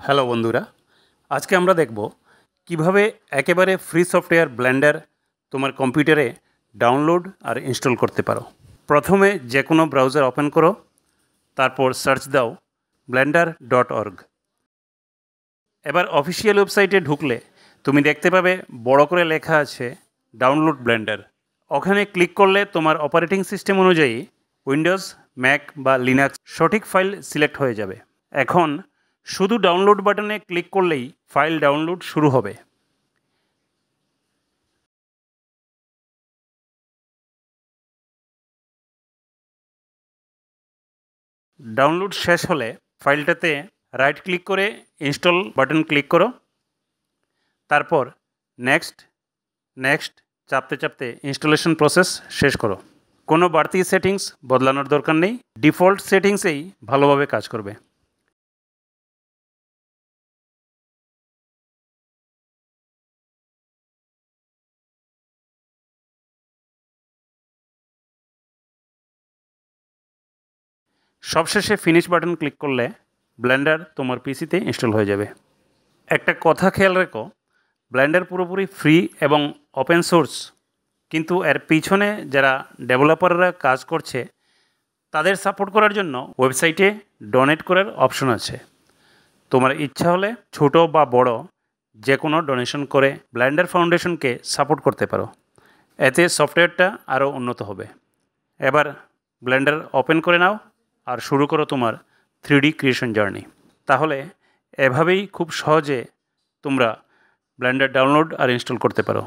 Hello বন্ধুরা, আজকে আমরা দেখব কিভাবে একেবারে ফ্রি সফটওয়্যার ব্লেন্ডার তোমার কম্পিউটারে ডাউনলোড আর ইনস্টল করতে পারো। প্রথমে যে কোনো ব্রাউজার ওপেন করো, তারপর সার্চ দাও blender.org। এবার অফিসিয়াল ওয়েবসাইটে ঢুকলে তুমি দেখতে পাবে বড় করে লেখা আছে ডাউনলোড ব্লেন্ডার। ওখানে ক্লিক করলে তোমার অপারেটিং সিস্টেম অনুযায়ী উইন্ডোজ, ম্যাক বা লিনাক্স সঠিক ফাইল সিলেক্ট হয়ে যাবে। এখন শুধু ডাউনলোড বাটনে ক্লিক করলেই ফাইল ডাউনলোড শুরু হবে। ডাউনলোড শেষ হলে ফাইলটাতে রাইট ক্লিক করে ইনস্টল বাটন ক্লিক করো, তারপর নেক্সট নেক্সট চাপতে চাপতে ইনস্টলেশন প্রসেস শেষ করো। কোনো বাড়তি সেটিংস বদলানোর দরকার নেই, ডিফল্ট সেটিংসেই ভালোভাবে কাজ করবে। সবশেষে ফিনিশ বাটন ক্লিক করলে ব্লেন্ডার তোমার পিসিতে ইনস্টল হয়ে যাবে। একটা কথা খেয়াল রেখো, ব্লেন্ডার পুরোপুরি ফ্রি এবং ওপেন সোর্স, কিন্তু এর পিছনে যারা ডেভেলপাররা কাজ করছে তাদের সাপোর্ট করার জন্য ওয়েবসাইটে ডোনেট করার অপশন আছে। তোমার ইচ্ছা হলে ছোট বা বড় যে কোনো ডোনেশন করে ব্লেন্ডার ফাউন্ডেশনকে সাপোর্ট করতে পারো। এতে সফটওয়্যারটা আরও উন্নত হবে। এবার ব্লেন্ডার ওপেন করে নাও আর শুরু করো তোমার 3D ক্রিয়েশন জার্নি। তাহলে এভাবেই খুব সহজে তোমরা ব্লেন্ডার ডাউনলোড আর ইনস্টল করতে পারো।